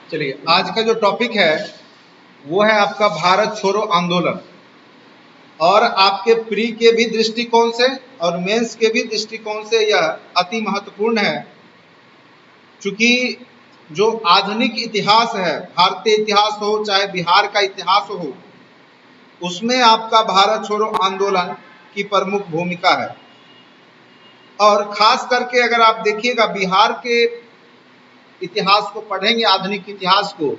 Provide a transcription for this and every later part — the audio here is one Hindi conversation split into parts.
चलिए, आज का जो टॉपिक है वो है आपका भारत छोड़ो आंदोलन। और आपके प्री के भी दृष्टिकोण से और मेंस के भी दृष्टिकोण से यह अति महत्वपूर्ण है, क्योंकि जो आधुनिक इतिहास है, भारतीय इतिहास हो चाहे बिहार का इतिहास हो, उसमें आपका भारत छोड़ो आंदोलन की प्रमुख भूमिका है। और खास करके अगर आप देखिएगा बिहार के इतिहास को पढ़ेंगे, आधुनिक इतिहास को,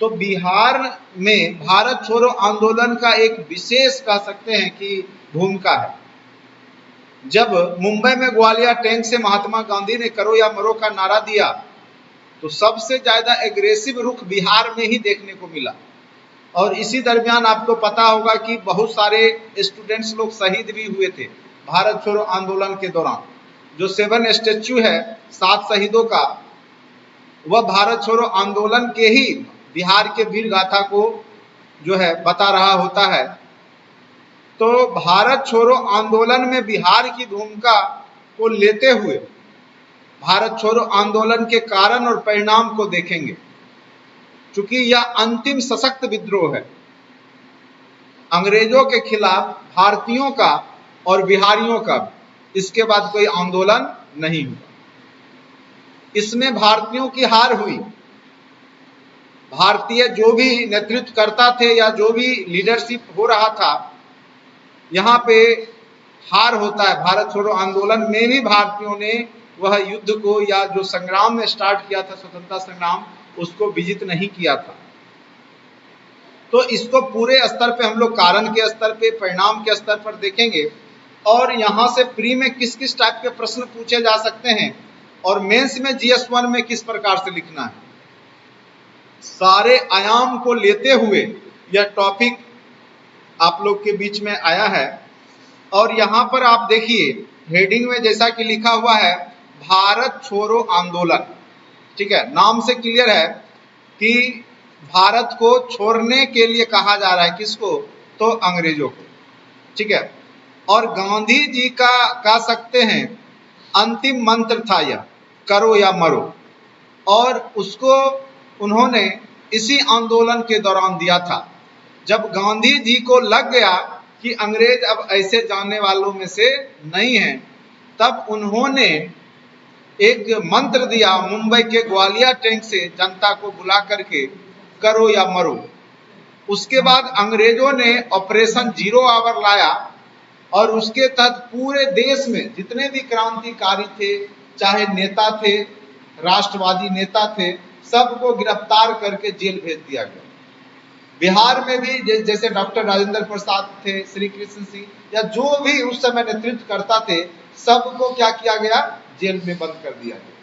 तो बिहार में भारत छोड़ो आंदोलन का एक विशेष कह सकते हैं कि भूमिका है। जब मुंबई में ग्वालियर टैंक से महात्मा गांधी ने करो या मरो का नारा दिया, तो सबसे ज्यादा एग्रेसिव रुख बिहार में ही देखने को मिला। और इसी दरमियान आपको पता होगा कि बहुत सारे स्टूडेंट्स लोग शहीद भी हुए थे भारत छोड़ो आंदोलन के दौरान। जो 7 स्टैच्यू है 7 शहीदों का, वह भारत छोड़ो आंदोलन के ही बिहार के वीर गाथा को जो है बता रहा होता है। तो भारत छोड़ो आंदोलन में बिहार की भूमिका को लेते हुए भारत छोड़ो आंदोलन के कारण और परिणाम को देखेंगे, क्योंकि यह अंतिम सशक्त विद्रोह है। अंग्रेजों के खिलाफ भारतीयों का और बिहारियों का इसके बाद कोई आंदोलन नहीं हुआ। इसमें भारतीयों की हार हुई। भारतीय जो भी नेतृत्व करता थे या जो भी लीडरशिप हो रहा था, यहाँ पे हार होता है। भारत छोड़ो आंदोलन में भी भारतीयों ने वह युद्ध को या जो संग्राम में स्टार्ट किया था, स्वतंत्रता संग्राम, उसको विजित नहीं किया था। तो इसको पूरे स्तर पे हम लोग कारण के स्तर पे, परिणाम के स्तर पर देखेंगे। और यहाँ से प्री में किस किस टाइप के प्रश्न पूछे जा सकते हैं और मेंस में GS1 में किस प्रकार से लिखना है, सारे आयाम को लेते हुए यह टॉपिक आप लोग के बीच में आया है। और यहाँ पर आप देखिए हेडिंग में जैसा कि लिखा हुआ है भारत छोड़ो आंदोलन, ठीक है। नाम से क्लियर है कि भारत को छोड़ने के लिए कहा जा रहा है। किसको? तो अंग्रेजों को, ठीक है। और गांधी जी का कह सकते हैं अंतिम मंत्र था यह, करो या मरो। और उसको उन्होंने इसी आंदोलन के दौरान दिया था। जब गांधी जी को लग गया कि अंग्रेज अब ऐसे जाने वालों में से नहीं हैं, तब उन्होंने एक मंत्र दिया मुंबई के ग्वालियर टैंक से जनता को बुला करके, करो या मरो। उसके बाद अंग्रेजों ने ऑपरेशन 0 आवर लाया और उसके तहत पूरे देश में जितने भी क्रांतिकारी थे, चाहे नेता थे, राष्ट्रवादी नेता थे, सबको गिरफ्तार करके जेल भेज दिया गया। बिहार में भी जैसे डॉक्टर राजेंद्र प्रसाद थे, श्री कृष्ण सिंह, या जो भी उस समय नेतृत्व करता थे, सबको क्या किया गया? जेल में बंद कर दिया गया।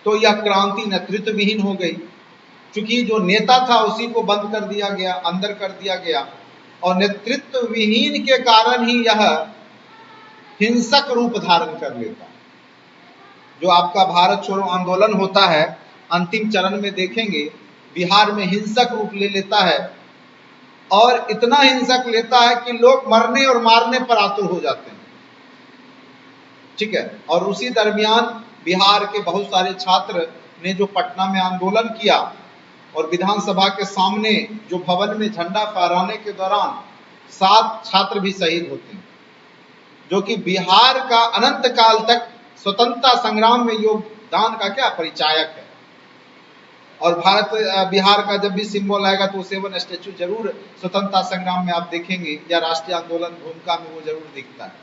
तो यह क्रांति नेतृत्व विहीन हो गई, क्योंकि जो नेता था उसी को बंद कर दिया गया, अंदर कर दिया गया। और नेतृत्व विहीन के कारण ही यह हिंसक रूप धारण कर लेता है। जो आपका भारत छोड़ो आंदोलन होता है, अंतिम चरण में देखेंगे बिहार में हिंसक रूप ले लेता है। और इतना हिंसक लेता है कि लोग मरने और मारने पर आतुर हो जाते हैं, ठीक है। और उसी दरमियान बिहार के बहुत सारे छात्र ने जो पटना में आंदोलन किया और विधानसभा के सामने जो भवन में झंडा फहराने के दौरान 7 छात्र भी शहीद होते हैं, जो कि बिहार का अनंत काल तक स्वतंत्रता संग्राम में योगदान का क्या परिचायक है। और बिहार का जब भी सिंबल आएगा तो 7 स्टैच्यू जरूर स्वतंत्रता संग्राम में आप देखेंगे, या राष्ट्रीय आंदोलन भूमिका में वो जरूर दिखता है।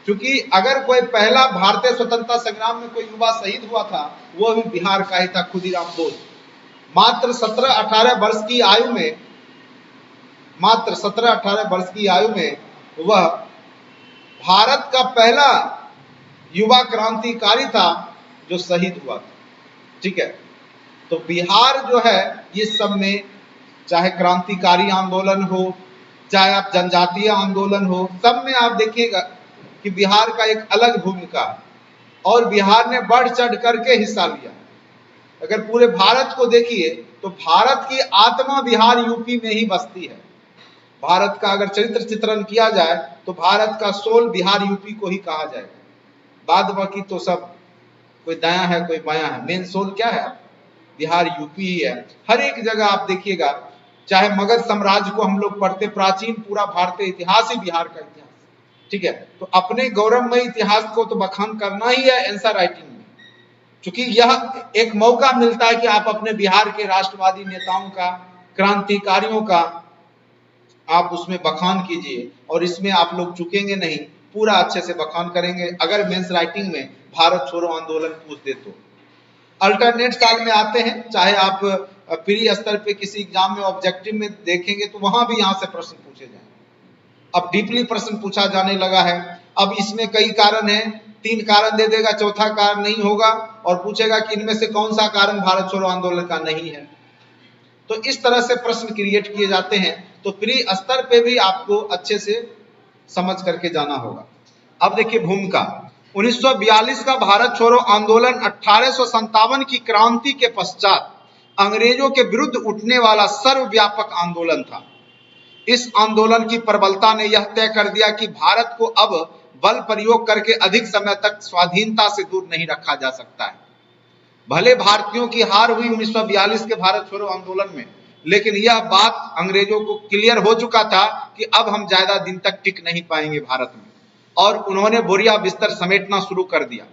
क्योंकि अगर कोई पहला भारतीय स्वतंत्रता संग्राम में कोई युवा शहीद हुआ था, वो भी बिहार का ही था, खुदीराम बोस। मात्र 17-18 वर्ष की आयु में, मात्र 17-18 वर्ष की आयु में वह भारत का पहला युवा क्रांतिकारी था जो शहीद हुआ था, ठीक है। तो बिहार जो है ये सब में, चाहे क्रांतिकारी आंदोलन हो, चाहे आप जनजातीय आंदोलन हो, सब में आप देखिएगा कि बिहार का एक अलग भूमिका है। और बिहार ने बढ़ चढ़ करके हिस्सा लिया। अगर पूरे भारत को देखिए तो भारत की आत्मा बिहार यूपी में ही बसती है। भारत का अगर चरित्र चित्रण किया जाए तो भारत का सोल बिहार यूपी को ही कहा जाएगा। बाद बाकी तो सब कोई दाया है कोई बायां है, मेन सोल क्या है? बिहार यूपी ही है। हर एक जगह आप देखिएगा, चाहे मगध साम्राज्य को हम लोग पढ़ते, प्राचीन पूरा भारतीय इतिहास ही बिहार का इतिहास, ठीक है। तो अपने गौरवमय इतिहास को तो बखान करना ही है आंसर राइटिंग में, क्योंकि यह एक मौका मिलता है कि आप अपने बिहार के राष्ट्रवादी नेताओं का, क्रांतिकारियों का आप उसमें बखान कीजिए, और इसमें आप लोग चुकेंगे नहीं, पूरा अच्छे से बखान करेंगे। अगर मेंस राइटिंग में भारत छोड़ो आंदोलन पूछ दे तो अल्टरनेट साल में आते हैं, चाहे आप प्री स्तर पे किसी एग्जाम में ऑब्जेक्टिव में देखेंगे तो वहां भी यहाँ से प्रश्न पूछे जाएंगे। अब डीपली प्रश्न पूछा जाने लगा है। अब इसमें कई कारण हैं, 3 कारण दे देगा, चौथा कारण नहीं होगा, और पूछेगा कि इनमें से कौन सा कारण भारत छोड़ो आंदोलन का नहीं है। तो इस तरह से प्रश्न क्रिएट किए जाते हैं। तो प्री स्तर पे भी आपको अच्छे से समझ करके जाना होगा। अब देखिए भूमिका, 1942 का भारत छोड़ो आंदोलन 1857 की क्रांति के पश्चात अंग्रेजों के विरुद्ध उठने वाला सर्वव्यापक आंदोलन था। इस आंदोलन की प्रबलता ने यह तय कर दिया कि भारत को अब बल प्रयोग करके अधिक समय तक स्वाधीनता से दूर नहीं रखा जा सकता है। भले भारतीयों की हार हुई 1942 के भारत छोड़ो आंदोलन में, लेकिन यह बात अंग्रेजों को क्लियर हो चुका था कि अब हम ज्यादा दिन तक टिक नहीं पाएंगे भारत में, और उन्होंने बोरिया बिस्तर समेटना शुरू कर दिया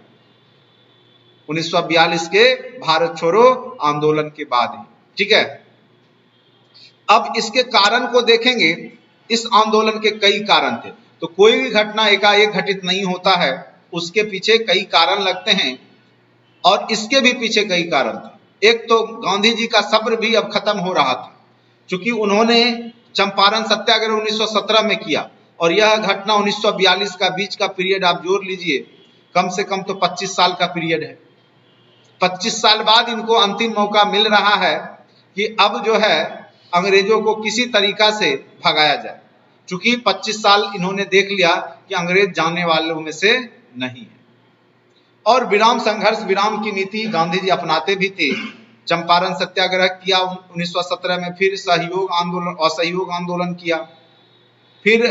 1942 के भारत छोड़ो आंदोलन के बाद ही, ठीक है। अब इसके कारण को देखेंगे। इस आंदोलन के कई कारण थे। तो कोई भी घटना एकाएक घटित नहीं होता है, उसके पीछे कई कारण लगते हैं, और इसके भी पीछे कई कारण थे। एक तो गांधी जी का सब्र भी अब खत्म हो रहा था, क्योंकि उन्होंने चंपारण सत्याग्रह 1917 में किया, और यह घटना 1942 का बीच का पीरियड आप जोड़ लीजिए, कम से कम तो 25 साल का पीरियड है। 25 साल बाद इनको अंतिम मौका मिल रहा है कि अब जो है अंग्रेजों को किसी तरीका से भगाया जाए, क्योंकि 25 साल इन्होंने देख लिया कि अंग्रेज जाने वालों में से नहीं है। और विराम संघर्ष विराम की नीति गांधी जी अपनाते भी थे। चंपारण सत्याग्रह किया 1917 में, फिर सहयोग आंदोलन, असहयोग आंदोलन किया, फिर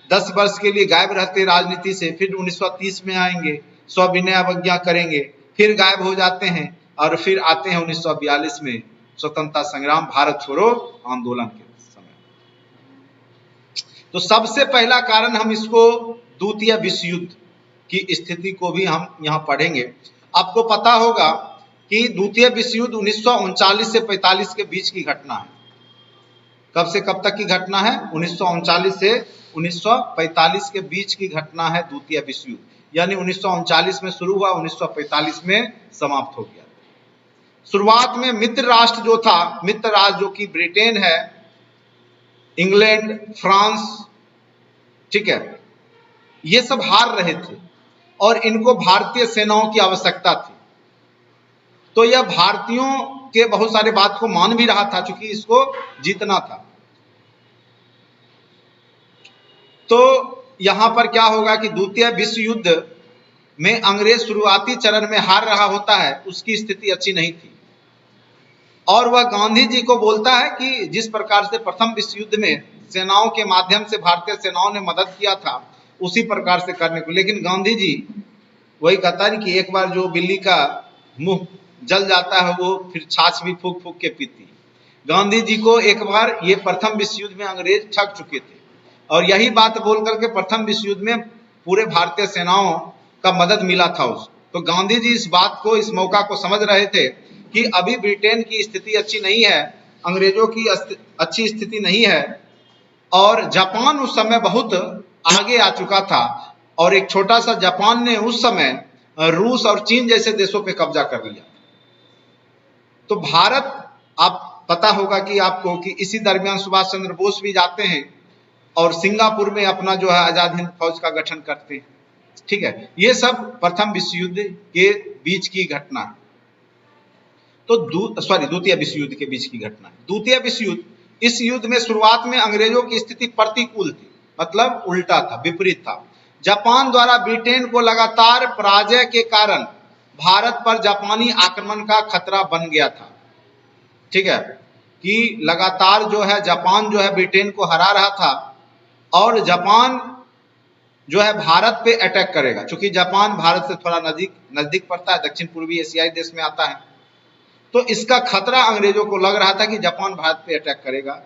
10 वर्ष के लिए गायब रहते राजनीति से, फिर 1930 में आएंगे, सविनय अवज्ञा करेंगे, फिर गायब हो जाते हैं, और फिर आते हैं 1942 में स्वतंत्रता संग्राम भारत छोड़ो आंदोलन के समय। तो सबसे पहला कारण हम इसको द्वितीय विश्व युद्ध की स्थिति को भी हम यहाँ पढ़ेंगे। आपको पता होगा कि द्वितीय विश्व युद्ध 1939 से 45 के बीच की घटना है। कब से कब तक की घटना है? 1939 से 1945 के बीच की घटना है द्वितीय विश्व युद्ध। यानी 1939 में शुरू हुआ, 1945 में समाप्त हो गया। शुरुआत में मित्र राष्ट्र जो था, मित्र राष्ट्र जो कि ब्रिटेन है, इंग्लैंड, फ्रांस, ठीक है, ये सब हार रहे थे और इनको भारतीय सेनाओं की आवश्यकता थी। तो यह भारतीयों के बहुत सारे बात को मान भी रहा था, क्योंकि इसको जीतना था। तो यहां पर क्या होगा कि द्वितीय विश्व युद्ध में अंग्रेज शुरुआती चरण में हार रहा होता है, उसकी स्थिति अच्छी नहीं थी, और वह गांधी जी को बोलता है कि जिस प्रकार से प्रथम विश्व युद्ध में सेनाओं के माध्यम से भारतीय सेनाओं ने मदद किया था, उसी प्रकार से करने को। लेकिन गांधी जी वही कहता है कि एक बार जो बिल्ली का मुंह जल जाता है वो फिर छाछ भी फूक फूक के पीती। गांधी जी को एक बार ये प्रथम विश्व युद्ध में अंग्रेज ठग चुके थे, और यही बात बोल करके प्रथम विश्व युद्ध में पूरे भारतीय सेनाओं का मदद मिला था उसको। तो गांधी जी इस बात को, इस मौका को समझ रहे थे कि अभी ब्रिटेन की स्थिति अच्छी नहीं है, अंग्रेजों की अच्छी स्थिति नहीं है, और जापान उस समय बहुत आगे आ चुका था, और एक छोटा सा जापान ने उस समय रूस और चीन जैसे देशों पे कब्जा कर लिया। तो भारत, आप पता होगा कि आपको कि इसी दरमियान सुभाष चंद्र बोस भी जाते हैं और सिंगापुर में अपना जो है आजाद हिंद फौज का गठन करते हैं, ठीक है। ये सब प्रथम विश्व युद्ध के बीच की घटना है। तो द्वितीय विश्व युद्ध के बीच की घटना है। द्वितीय विश्व युद्ध, इस युद्ध में शुरुआत में अंग्रेजों की स्थिति प्रतिकूल थी, मतलब उल्टा था, विपरीत था। जापान द्वारा ब्रिटेन को लगातार पराजय के कारण भारत पर जापानी आक्रमण का खतरा बन गया था, ठीक है, कि लगातार जो है जापान जो है ब्रिटेन को हरा रहा था, और जापान जो है भारत पे अटैक करेगा, क्योंकि जापान भारत से थोड़ा नजदीक पड़ता है, दक्षिण पूर्वी एशियाई देश में आता है। तो इसका खतरा अंग्रेजों को लग रहा था कि जापान भारत पे अटैक करेगा।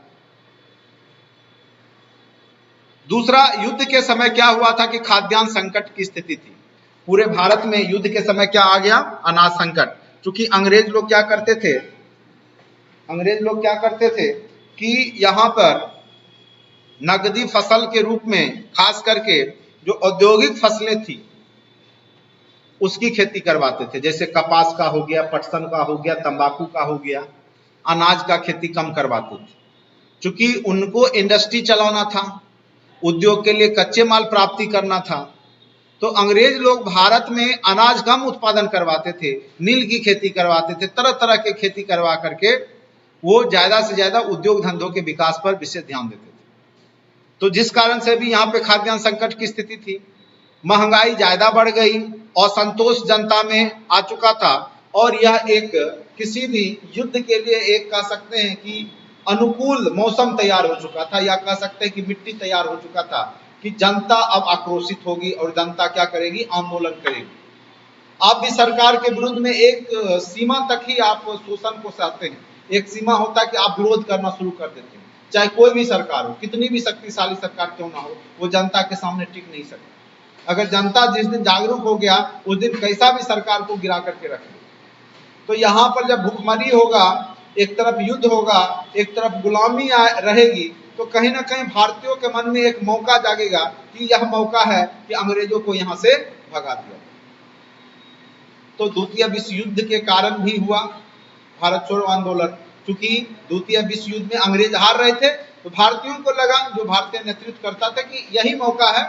दूसरा, युद्ध के समय क्या हुआ था कि खाद्यान्न संकट की स्थिति थी। पूरे भारत में युद्ध के समय क्या आ गया? अनाज संकट। क्योंकि अंग्रेज लोग क्या करते थे कि यहाँ पर नगदी फसल के रूप में खास करके जो औद्योगिक फसलें थी उसकी खेती करवाते थे, जैसे कपास का हो गया, पटसन का हो गया, तंबाकू का हो गया। अनाज का खेती कम करवाते थे, क्योंकि उनको इंडस्ट्री चलाना था, उद्योग के लिए कच्चे माल प्राप्ति करना था। तो अंग्रेज लोग भारत में अनाज कम उत्पादन करवाते थे, नील की खेती करवाते थे, तरह तरह के खेती करवा करके वो ज्यादा से ज्यादा उद्योग धंधों के विकास पर विशेष ध्यान देते थे। तो जिस कारण से भी यहाँ पे खाद्यान्न संकट की स्थिति थी, महंगाई ज्यादा बढ़ गई, असंतोष जनता में आ चुका था, और यह एक किसी भी युद्ध के लिए एक कह सकते हैं कि अनुकूल मौसम तैयार हो चुका था, या कह सकते हैं कि मिट्टी तैयार हो चुका था कि जनता अब आक्रोशित होगी और जनता क्या करेगी? आंदोलन करेगी। आप भी सरकार के विरुद्ध में एक सीमा तक ही आप शोषण को सहते हैं, एक सीमा होता है कि आप विरोध करना शुरू कर देते हैं। चाहे कोई भी सरकार हो, कितनी भी शक्तिशाली सरकार क्यों ना हो, वो जनता के सामने टिक नहीं सकती। अगर जनता जिस दिन जागरूक हो गया, उस दिन कैसा भी सरकार को गिरा करके रख दे। तो यहाँ पर जब भुखमरी होगा, एक तरफ युद्ध होगा, एक तरफ गुलामी रहेगी, तो कहीं ना कहीं भारतीयों के मन में एक मौका जागेगा कि यह मौका है कि अंग्रेजों को यहाँ से भगा दिया। तो द्वितीय विश्व युद्ध के कारण भी हुआ भारत छोड़ो आंदोलन, क्योंकि द्वितीय विश्व युद्ध में अंग्रेज हार रहे थे, तो भारतीयों को लगा, जो भारतीय नेतृत्व करता था, कि यही मौका है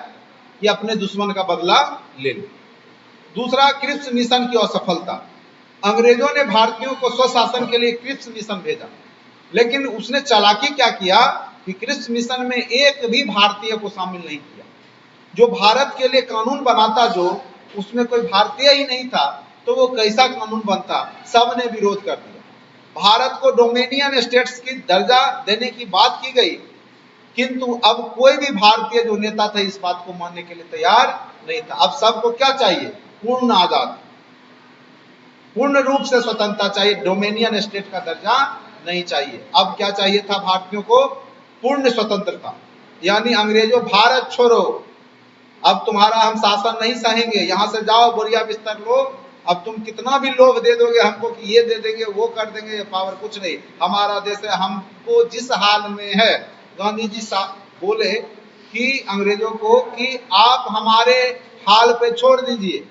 कि अपने दुश्मन का बदला ले लो। दूसरा, क्रिप्स मिशन की असफलता। अंग्रेजों ने भारतीयों को स्वशासन के लिए क्रिप्स मिशन भेजा, लेकिन उसने चालाकी क्या किया कि क्रिप्स मिशन में एक भी भारतीय को शामिल नहीं किया। जो भारत के लिए कानून बनाता, जो उसमें कोई भारतीय ही नहीं था, तो वो कैसा कानून बनता? सब ने विरोध कर दिया। भारत को डोमिनियन स्टेट्स की दर्जा देने की बात की गई, किंतु अब कोई भी भारतीय जो नेता था इस बात को मानने के लिए तैयार नहीं था। अब सबको क्या चाहिए? पूर्ण आजादी, पूर्ण रूप से स्वतंत्रता चाहिए, डोमिनियन स्टेट का दर्जा नहीं चाहिए। अब क्या चाहिए था भारतीयों को? पूर्ण स्वतंत्रता। यानी अंग्रेजों, भारत छोड़ो, अब तुम्हारा हम शासन नहीं सहेंगे, यहां से जाओ, बोरिया बिस्तर लो। अब तुम कितना भी लोभ दे दोगे हमको कि ये दे देंगे, वो कर देंगे, ये पावर कुछ नहीं, हमारा देश है, हमको जिस हाल में है। गांधी जी बोले कि अंग्रेजों को कि आप हमारे हाल पे छोड़ दीजिए,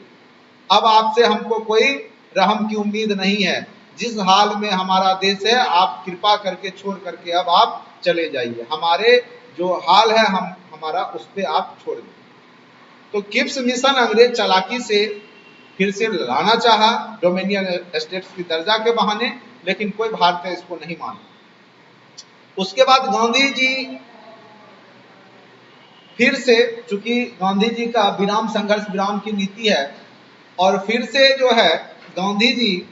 अब आपसे हमको कोई रहम की उम्मीद नहीं है, जिस हाल में हमारा देश है आप कृपा करके छोड़ करके अब आप चले जाइए, हमारे जो हाल है हमारा उस पर आप छोड़ दीजिए। तो क्रिप्स मिशन अंग्रेज चालाकी से फिर से लाना चाहा डोमिनियन स्टेट्स की दर्जा के बहाने, लेकिन कोई भारतीय इसको नहीं माना। उसके बाद गांधी जी फिर से, चूंकि गांधी जी का विराम संघर्ष विराम की नीति है, और फिर से जो है गांधी जी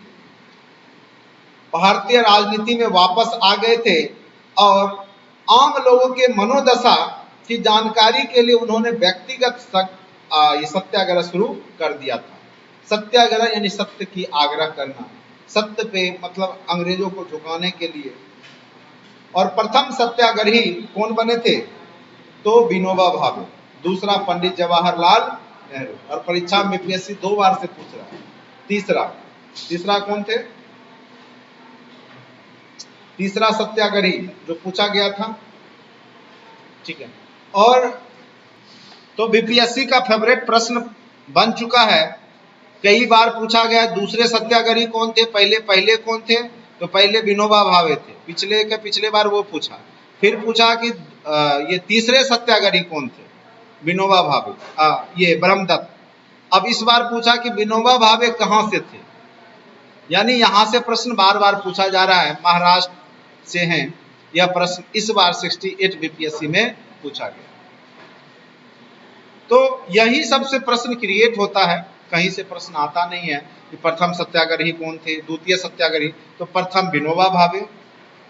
भारतीय राजनीति में वापस आ गए थे, और आम लोगों के मनोदशा की जानकारी के लिए उन्होंने व्यक्तिगत सत्याग्रह शुरू कर दिया था। सत्याग्रह यानी सत्य की आग्रह करना, सत्य पे मतलब अंग्रेजों को झुकाने के लिए। और प्रथम सत्याग्रही कौन बने थे? तो विनोबा भावे, दूसरा पंडित जवाहरलाल नेहरू, और परीक्षा में पीएससी 2 बार से पूछ रहा है। तीसरा कौन थे? तीसरा सत्याग्रही जो पूछा गया था, ठीक है। और तो बीपीएससी का फेवरेट प्रश्न बन चुका है, कई बार पूछा गया। दूसरे सत्याग्रही कौन थे? पहले कौन थे? तो पहले विनोबा भावे थे, पिछले बार वो पूछा। फिर पूछा कि ये तीसरे सत्याग्रही कौन थे? विनोबा भावे, ये ब्रह्मदत्त। अब इस बार पूछा कि विनोबा भावे कहां से थे, यानी यहां से प्रश्न बार बार पूछा जा रहा है, महाराष्ट्र से हैं यह प्रश्न, इस बार 68 बीपीएससी में पूछा गया। तो यही सबसे प्रश्न क्रिएट होता है, कहीं से प्रश्न आता नहीं है कि प्रथम सत्याग्रही कौन थे, द्वितीय सत्याग्रही। तो प्रथम विनोबा भावे,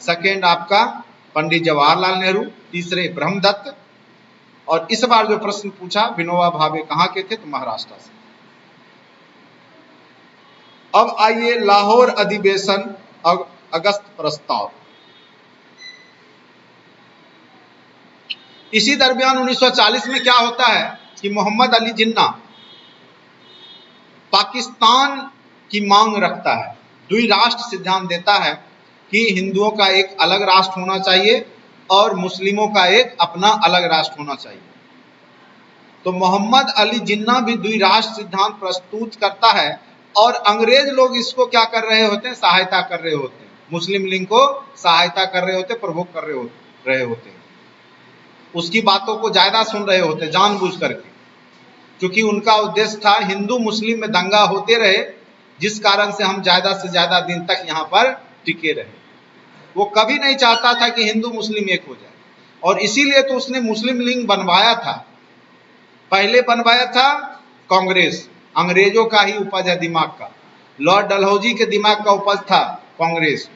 सेकेंड आपका पंडित जवाहरलाल नेहरू, तीसरे ब्रह्मदत्त, और इस बार जो प्रश्न पूछा, विनोबा भावे कहाँ के थे, तो महाराष्ट्र से। अब आइए लाहौर अधिवेशन अगस्त प्रस्ताव। इसी दरमियान 1940 में क्या होता है कि मोहम्मद अली जिन्ना पाकिस्तान की मांग रखता है, द्विराष्ट्र सिद्धांत देता है कि हिंदुओं का एक अलग राष्ट्र होना चाहिए और मुस्लिमों का एक अपना अलग राष्ट्र होना चाहिए। तो मोहम्मद अली जिन्ना भी द्विराष्ट्र सिद्धांत प्रस्तुत करता है और अंग्रेज लोग इसको क्या कर रहे होते हैं, सहायता कर रहे होते हैं, मुस्लिम लीग को सहायता कर रहे होते, प्रवोक कर रहे होते हैं, उसकी बातों को ज्यादा सुन रहे होते जानबूझ करके, क्योंकि उनका उद्देश्य था हिंदू मुस्लिम में दंगा होते रहे, जिस कारण से हम ज्यादा से ज्यादा दिन तक यहाँ पर टिके रहे। वो कभी नहीं चाहता था कि हिंदू मुस्लिम एक हो जाए, और इसीलिए तो उसने मुस्लिम लीग बनवाया था। पहले बनवाया था कांग्रेस, अंग्रेजों का ही उपज है दिमाग का, लॉर्ड डलहौजी के दिमाग का उपज था कांग्रेस।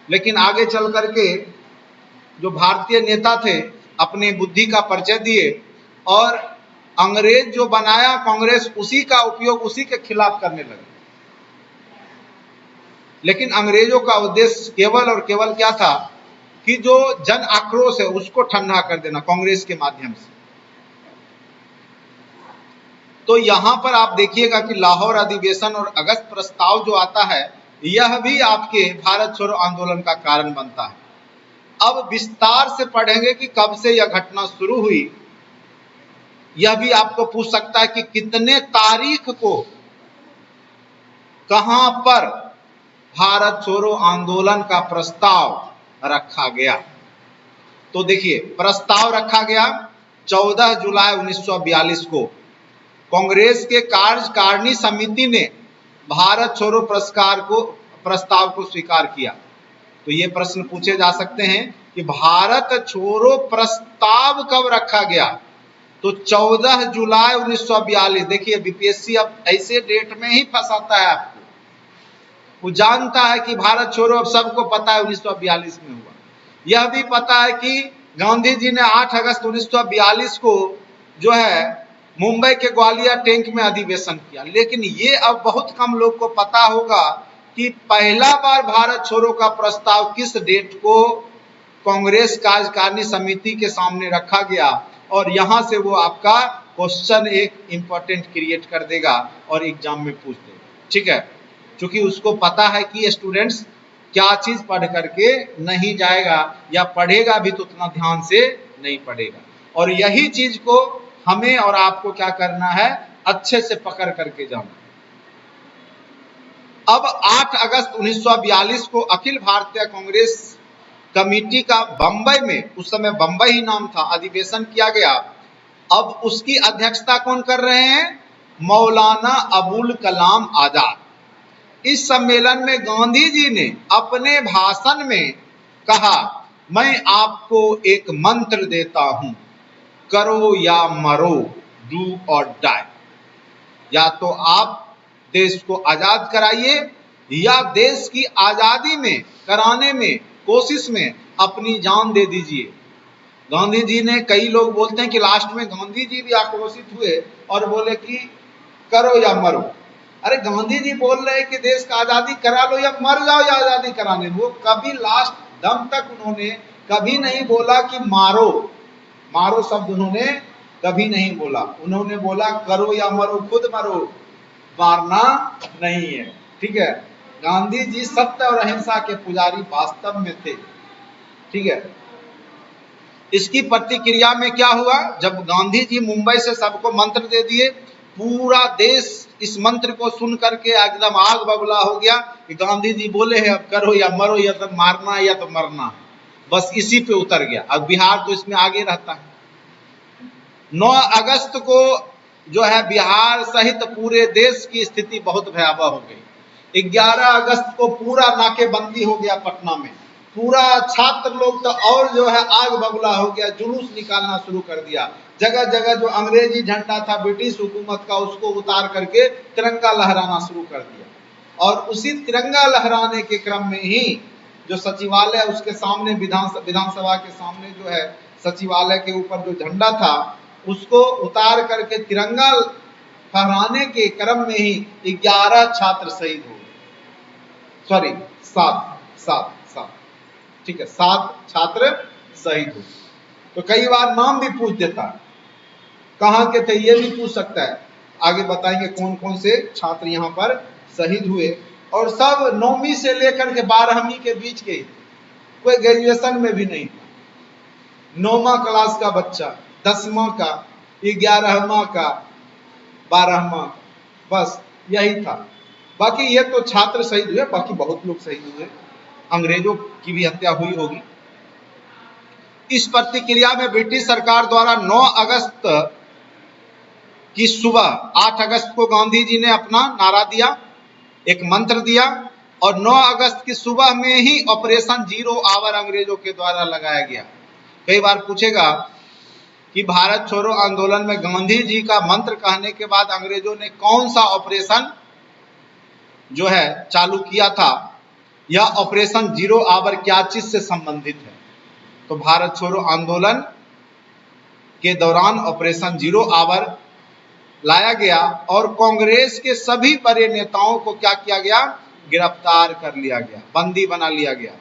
लेकिन आगे चल करके जो भारतीय नेता थे अपने बुद्धि का परिचय दिए और अंग्रेज जो बनाया कांग्रेस, उसी का उपयोग उसी के खिलाफ करने लगे। लेकिन अंग्रेजों का उद्देश्य केवल और केवल क्या था कि जो जन आक्रोश है उसको ठंडा कर देना कांग्रेस के माध्यम से। तो यहां पर आप देखिएगा कि लाहौर अधिवेशन और अगस्त प्रस्ताव जो आता है, यह भी आपके भारत छोड़ो आंदोलन का कारण बनता है। अब विस्तार से पढ़ेंगे कि कब से यह घटना शुरू हुई। यह भी आपको पूछ सकता है कि कितने तारीख को कहां पर भारत छोड़ो आंदोलन का प्रस्ताव रखा गया। तो देखिए, प्रस्ताव रखा गया 14 जुलाई 1942 को। कांग्रेस के कार्यकारिणी समिति ने भारत छोड़ो प्रस्ताव को स्वीकार किया। तो ये प्रश्न पूछे जा सकते हैं कि भारत छोड़ो प्रस्ताव कब रखा गया, तो 14 जुलाई 1942। देखिए, बीपीएससी अब ऐसे डेट में ही फंसाता है आपको। वो जानता है कि भारत छोड़ो अब सबको पता है 1942 में हुआ। यह भी पता है कि गांधी जी ने 8 अगस्त 1942 को जो है मुंबई के ग्वालियर टैंक में अधिवेशन किया। लेकिन ये अब बहुत कम लोग को पता होगा कि पहला बार भारत छोड़ो का प्रस्ताव किस डेट को कांग्रेस कार्यकारिणी समिति के सामने रखा गया। और यहां से वो आपका क्वेश्चन एक इंपॉर्टेंट क्रिएट कर देगा और एग्जाम में पूछ देगा, ठीक है, क्योंकि उसको पता है कि स्टूडेंट्स क्या चीज पढ़ करके नहीं जाएगा, या पढ़ेगा भी तो उतना ध्यान से नहीं पढ़ेगा। और यही चीज को हमें और आपको क्या करना है, अच्छे से पकड़ करके जाना। अब 8 अगस्त 1942 को अखिल भारतीय कांग्रेस कमेटी का बंबई में, उस समय बंबई ही नाम था, अधिवेशन किया गया। अब उसकी अध्यक्षता कौन कर रहे हैं, मौलाना अबुल कलाम आजाद। इस सम्मेलन में गांधी जी ने अपने भाषण में कहा, मैं आपको एक मंत्र देता हूं, करो या मरो, डू और डाई। या तो आप देश को आजाद कराइए या देश की आजादी में कराने में कोशिश में अपनी जान दे दीजिए। गांधी जी ने, कई लोग बोलते हैं कि लास्ट में गांधी जी भी आक्रोशित हुए और बोले कि करो या मरो। अरे गांधी जी बोल रहे हैं कि देश का आजादी करा लो या मर जाओ या आजादी कराने। वो कभी लास्ट दम तक उन्होंने कभी नहीं बोला कि मारो, मारो शब्द उन्होंने कभी नहीं बोला। उन्होंने बोला करो या मरो, खुद मरो, मारना नहीं है, ठीक है। गांधी जी सत्य और अहिंसा के पुजारी वास्तव में थे, ठीक है। इसकी प्रतिक्रिया में क्या हुआ, जब गांधी जी मुंबई से सबको मंत्र दे दिए, पूरा देश इस मंत्र को सुन करके एकदम आग बबूला हो गया कि गांधी जी बोले हैं अब करो या मरो, या तो मारना या तो मरना, बस इसी पे उतर गया। अब बिहार तो इसमें आगे रहता है। 9 अगस्त को जो है बिहार सहित पूरे देश की स्थिति बहुत भयावह हो गई। 11 अगस्त को पूरा नाकेबंदी हो गया पटना में, पूरा छात्र लोग तो और जो है आग बबूला हो गया, जुलूस निकालना शुरू कर दिया। जगह जगह जो अंग्रेजी झंडा था ब्रिटिश हुकूमत का, उसको उतार करके तिरंगा लहराना शुरू कर दिया। और उसी तिरंगा लहराने के क्रम में ही जो सचिवालय, उसके सामने विधानसभा के सामने जो है सचिवालय के ऊपर जो झंडा था, उसको उतार करके तिरंगा फहराने के क्रम में ही 11 छात्र शहीद हुए। सॉरी, 7 ठीक है, 7 छात्र शहीद हुए। तो कई बार नाम भी पूछ देता है, कहाँ के थे ये भी पूछ सकता है। आगे बताएंगे कौन कौन से छात्र यहाँ पर शहीद हुए, और सब 9वीं से लेकर के 12वीं के बीच के, कोई ग्रेजुएशन में भी नहीं था। 9वां क्लास का बच्चा, 10वां का, 11वां का, 12वां, बस यही था। बाकी ये तो छात्र शहीद हुए, बाकी बहुत लोग शहीद हुए, अंग्रेजों की भी हत्या हुई होगी। इस प्रतिक्रिया में ब्रिटिश सरकार द्वारा 9 अगस्त की सुबह, 8 अगस्त को गांधी जी ने अपना नारा दिया, एक मंत्र दिया, और 9 अगस्त की सुबह में ही ऑपरेशन जीरो आवर अंग्रेजों के द्वारा लगाया गया। कई बार पूछेगा कि भारत छोड़ो आंदोलन में गांधी जी का मंत्र कहने के बाद अंग्रेजों ने कौन सा ऑपरेशन जो है चालू किया था, या ऑपरेशन जीरो आवर क्या चीज से संबंधित है। तो भारत छोड़ो आंदोलन के दौरान ऑपरेशन जीरो आवर लाया गया, और कांग्रेस के सभी बड़े नेताओं को क्या किया गया, गिरफ्तार कर लिया गया, बंदी बना लिया गया।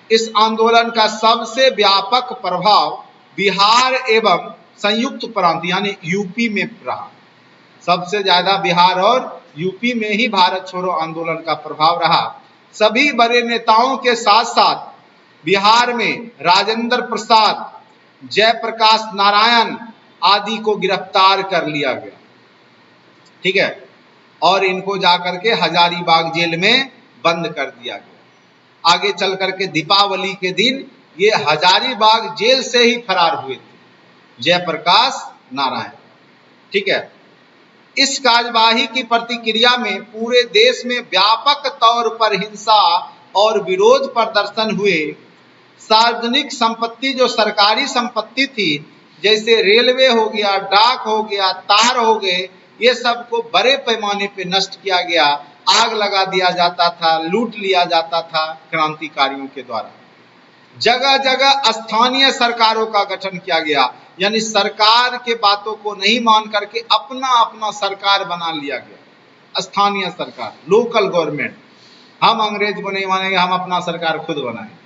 इस आंदोलन का सबसे व्यापक प्रभाव बिहार एवं संयुक्त प्रांत यानी यूपी में रहा। सबसे ज्यादा बिहार और यूपी में ही भारत छोड़ो आंदोलन का प्रभाव रहा। सभी बड़े नेताओं के साथ साथ बिहार में राजेंद्र प्रसाद, जयप्रकाश नारायण आदि को गिरफ्तार कर लिया गया, ठीक है, और इनको जाकर के हजारीबाग जेल में बंद कर दिया गया। आगे चल करके दीपावली के दिन ये हजारीबाग जेल से ही फरार हुए थे, जयप्रकाश नारायण, ठीक है। इस कार्यवाही की प्रतिक्रिया में पूरे देश में व्यापक तौर पर हिंसा और विरोध प्रदर्शन हुए। सार्वजनिक संपत्ति, जो सरकारी संपत्ति थी, जैसे रेलवे हो गया, डाक हो गया, तार हो गए, ये सब को बड़े पैमाने पे नष्ट किया गया, आग लगा दिया जाता था, लूट लिया जाता था क्रांतिकारियों के द्वारा। जगह जगह स्थानीय सरकारों का गठन किया गया, यानी सरकार के बातों को नहीं मान करके अपना अपना सरकार बना लिया गया, स्थानीय सरकार, लोकल गवर्नमेंट। हम अंग्रेज को नहीं मानेंगे, हम अपना सरकार खुद बनाएंगे,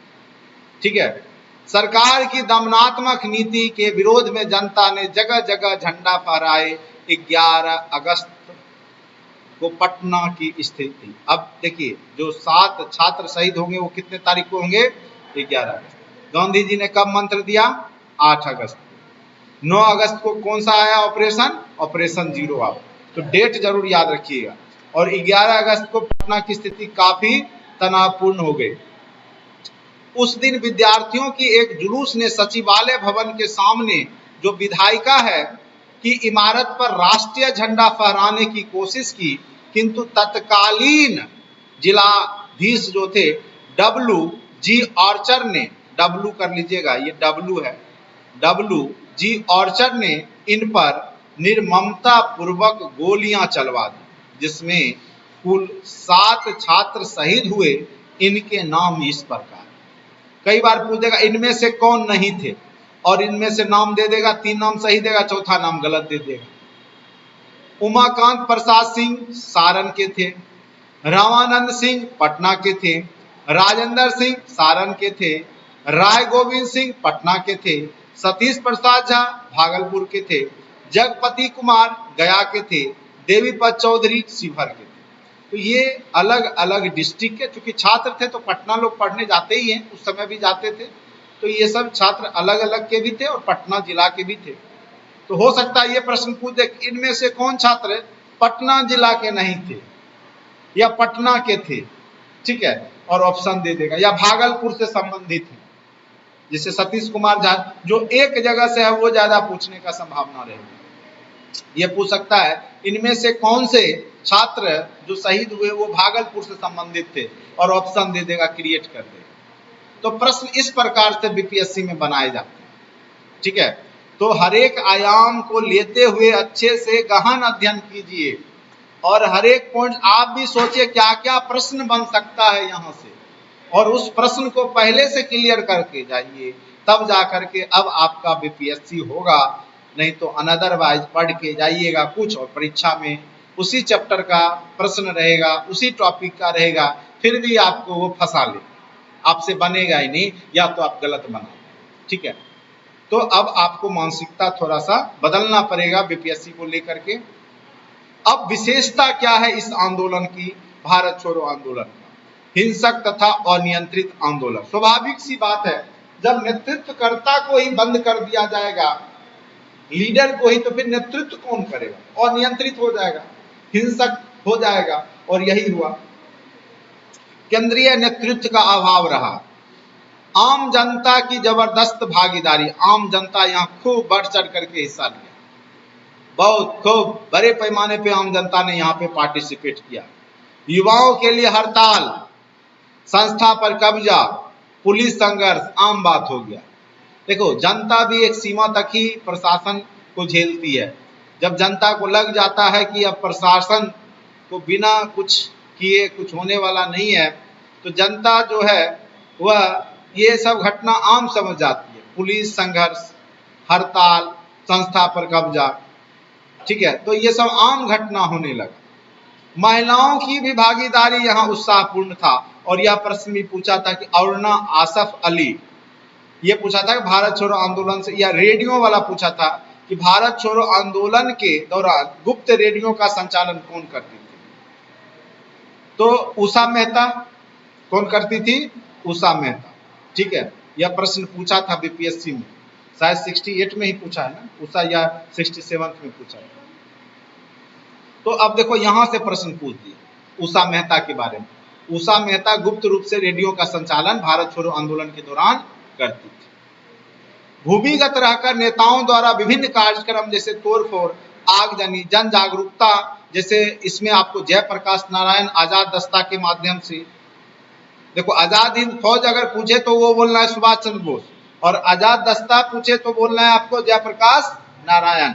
ठीक है। सरकार की दमनात्मक नीति के विरोध में जनता ने जगह जगह झंडा फहराए। 11 अगस्त को पटना की स्थिति, अब देखिए जो 7 छात्र शहीद होंगे वो कितने तारीख को होंगे, 11 अगस्त। गांधी जी ने कब मंत्र दिया, 8 अगस्त को। 9 अगस्त को कौन सा आया ऑपरेशन, ऑपरेशन जीरो आवर, तो डेट जरूर याद रखिएगा। और 11 अगस्त को पटना की स्थिति काफी तनावपूर्ण हो गई। उस दिन विद्यार्थियों की एक जुलूस ने सचिवालय भवन के सामने, जो विधायिका है, की इमारत पर राष्ट्रीय झंडा फहराने की कोशिश की, किंतु तत्कालीन जिलाधीश जो थे W.G. ऑर्चर ने, डब्लू कर लीजिएगा, ये डब्लू है, W.G. ऑर्चर ने इन पर निर्ममता पूर्वक गोलियां चलवा दी, जिसमें कुल 7 छात्र शहीद हुए। इनके नाम इस प्रकार। कई बार पूछ देगा इनमें से कौन नहीं थे, और इनमें से नाम दे देगा, 3 नाम सही देगा, चौथा नाम गलत दे देगा। उमाकांत प्रसाद सिंह सारण के थे, रामानंद सिंह पटना के थे, राजेंद्र सिंह सारण के थे, राय गोविंद सिंह पटना के थे, सतीश प्रसाद झा भागलपुर के थे, जगपति कुमार गया के थे, देवीपत चौधरी शिवहर के थे। तो ये अलग अलग डिस्ट्रिक्ट के, चूंकि छात्र थे तो पटना लोग पढ़ने जाते ही हैं, उस समय भी जाते थे, तो ये सब छात्र अलग अलग के भी थे और पटना जिला के भी थे। तो हो सकता है ये प्रश्न पूछ दे इनमें से कौन छात्र पटना जिला के नहीं थे या पटना के थे, ठीक है, और ऑप्शन दे देगा, या भागलपुर से संबंधित है, जिसे सतीश कुमार झा जो एक जगह से है वो ज्यादा पूछने का संभावना रहेगी। ये पूछ सकता है इनमें से कौन से छात्र जो शहीद हुए वो भागलपुर से संबंधित थे, और ऑप्शन दे देगा, क्रिएट कर देगा। तो प्रश्न इस प्रकार से बीपीएससी में बनाए जाते हैं, ठीक है। तो हर एक आयाम को लेते हुए अच्छे से गहन अध्ययन कीजिए, और हर एक पॉइंट आप भी सोचिए क्या क्या प्रश्न बन सकता है यहाँ से, और उस प्रश्न को पहले से क्लियर करके जाइए, तब जाकर के अब आपका बीपीएससी होगा नहीं तो अनदरवाइज पढ़ के जाइएगा कुछ और परीक्षा में उसी चैप्टर का प्रश्न रहेगा, उसी टॉपिक का रहेगा, फिर भी आपको वो फंसा ले, आपसे बनेगा ही नहीं, या तो आप गलत बना। ठीक है, तो अब आपको मानसिकता थोड़ा सा बदलना पड़ेगा बीपीएससी को लेकर के। अब विशेषता क्या है इस आंदोलन की, भारत छोड़ो आंदोलन का? हिंसक तथा अनियंत्रित आंदोलन। स्वाभाविक सी बात है, जब नेतृत्वकर्ता को ही बंद कर दिया जाएगा, लीडर को ही, तो फिर नेतृत्व कौन करेगा? अनियंत्रित हो जाएगा, हिंसक हो जाएगा, और यही हुआ। केंद्रीय नेतृत्व का अभाव रहा, आम जनता की जबरदस्त भागीदारी, आम जनता यहाँ खूब बढ़ चढ़ करके हिस्सा लिया, बहुत खूब बड़े पैमाने पे आम जनता ने यहाँ पे पार्टिसिपेट किया। युवाओं के लिए हड़ताल, संस्था पर कब्जा, पुलिस संघर्ष आम बात हो गया। देखो, जनता भी एक सीमा तक ही प्रशासन को झेलती है। जब जनता को लग जाता है कि अब प्रशासन को बिना कुछ किए कुछ होने वाला नहीं है, तो जनता जो है वह ये सब घटना आम समझ जाती है। पुलिस संघर्ष, हड़ताल, संस्था पर कब्जा, ठीक है, तो ये सब आम घटना होने लगा। महिलाओं की भी भागीदारी यहाँ उत्साहपूर्ण था, और यह प्रश्न भी पूछा था कि अरुणा आसफ अली, ये पूछा था कि भारत छोड़ो आंदोलन से, या रेडियो वाला पूछा था कि भारत छोड़ो आंदोलन के दौरान गुप्त रेडियो का संचालन कौन करती थी? तो उषा मेहता। कौन करती थी? उषा मेहता। ठीक है, यह प्रश्न पूछा था बीपीएससी में, शायद 68 में ही पूछा है ना उषा, या 67 में पूछा है। तो अब देखो यहाँ से प्रश्न पूछ दिया उषा मेहता के बारे में। उषा मेहता गुप्त रूप से रेडियो का संचालन भारत छोड़ो आंदोलन के दौरान करती थी। भूमिगत रहकर नेताओं द्वारा विभिन्न कार्यक्रम जैसे तोड़फोड़, आगजनी, जन जागरूकता, जैसे इसमें आपको जयप्रकाश नारायण आजाद दस्ता के माध्यम से, देखो आजाद हिंद फौज अगर पूछे तो वो बोलना है सुभाष चंद्र बोस, और आजाद दस्ता पूछे तो बोलना है आपको जयप्रकाश नारायण।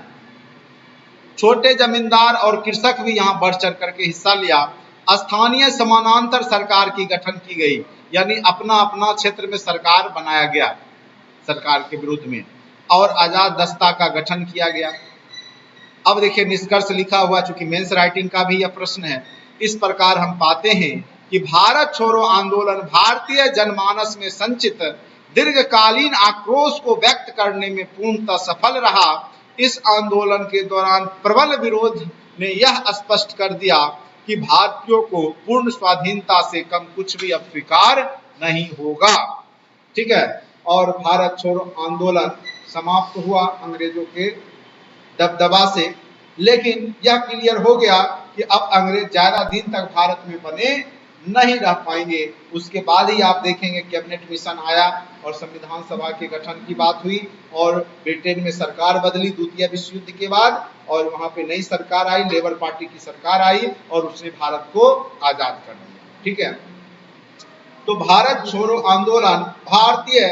छोटे जमींदार और कृषक भी यहाँ बढ़ चढ़ करके हिस्सा लिया। स्थानीय समानांतर सरकार की गठन की गई, यानी अपना अपना क्षेत्र में सरकार बनाया गया सरकार के विरुद्ध में, और आजाद दस्ता का गठन किया गया। अब देखिए निष्कर्ष लिखा हुआ, चूंकि मेंस राइटिंग का भी यह प्रश्न है। इस प्रकार हम पाते हैं कि भारत छोड़ो आंदोलन भारतीय जनमानस में संचित दीर्घकालीन आक्रोश को व्यक्त करने में पूर्णतः सफल रहा। इस आंदोलन के दौरान प्रबल विरोध ने यह स्पष्ट कर दिया कि भारतीयों को पूर्ण स्वाधीनता से कम कुछ भी अब स्वीकार नहीं होगा। ठीक है, और भारत छोड़ो आंदोलन समाप्त हुआ अंग्रेजों के दबदबा से, लेकिन यह क्लियर हो गया कि अब अंग्रेज ज्यादा दिन तक भारत में बने नहीं रह पाएंगे। उसके बाद ही आप देखेंगे कैबिनेट मिशन आया और संविधान सभा के गठन की बात हुई, और ब्रिटेन में सरकार बदली द्वितीय विश्व युद्ध के बाद, और वहां पे नई सरकार आई, लेबर पार्टी की सरकार आई, और उसने भारत को आजाद कर दिया। ठीक है, तो भारत छोड़ो आंदोलन भारतीय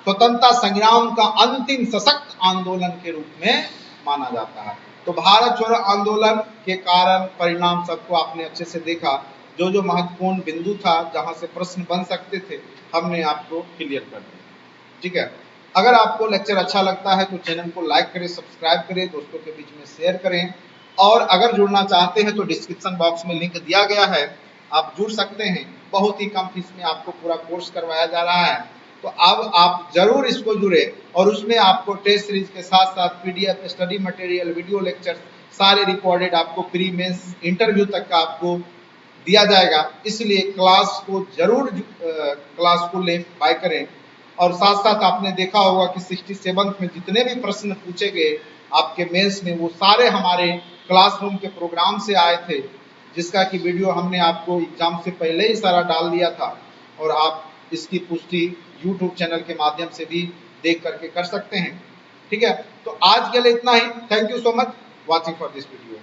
स्वतंत्रता संग्राम का अंतिम सशक्त आंदोलन के रूप में माना जाता है। तो भारत छोड़ो आंदोलन के कारण परिणाम सबको आपने अच्छे से देखा। जो जो महत्वपूर्ण बिंदु था जहां से प्रश्न बन सकते थे, हमने आपको क्लियर कर दिया। ठीक है, अगर आपको लेक्चर अच्छा लगता है तो चैनल को लाइक करें, सब्सक्राइब करें, दोस्तों के बीच में शेयर करें, और अगर जुड़ना चाहते हैं तो डिस्क्रिप्शन बॉक्स में लिंक दिया गया है, आप जुड़ सकते हैं। बहुत ही कम फीस में आपको पूरा कोर्स करवाया जा रहा है, तो अब आप जरूर इसको जुड़े, और उसमें आपको टेस्ट सीरीज के साथ साथ PDF, study material, video lecture सारे रिकॉर्डेड आपको प्री मेंस इंटरव्यू तक का आपको दिया जाएगा। इसलिए क्लास को जरूर क्लास को ले बाय करें। और साथ साथ आपने देखा होगा कि 67 में जितने भी प्रश्न पूछे गए आपके मेंस में, वो सारे हमारे क्लासरूम के प्रोग्राम से आए थे, जिसका कि वीडियो हमने आपको एग्जाम से पहले ही सारा डाल दिया था, और आप इसकी पुष्टि यूट्यूब चैनल के माध्यम से भी देख करके कर सकते हैं। ठीक है, तो आज के लिए इतना ही। Thank you so much watching for this video.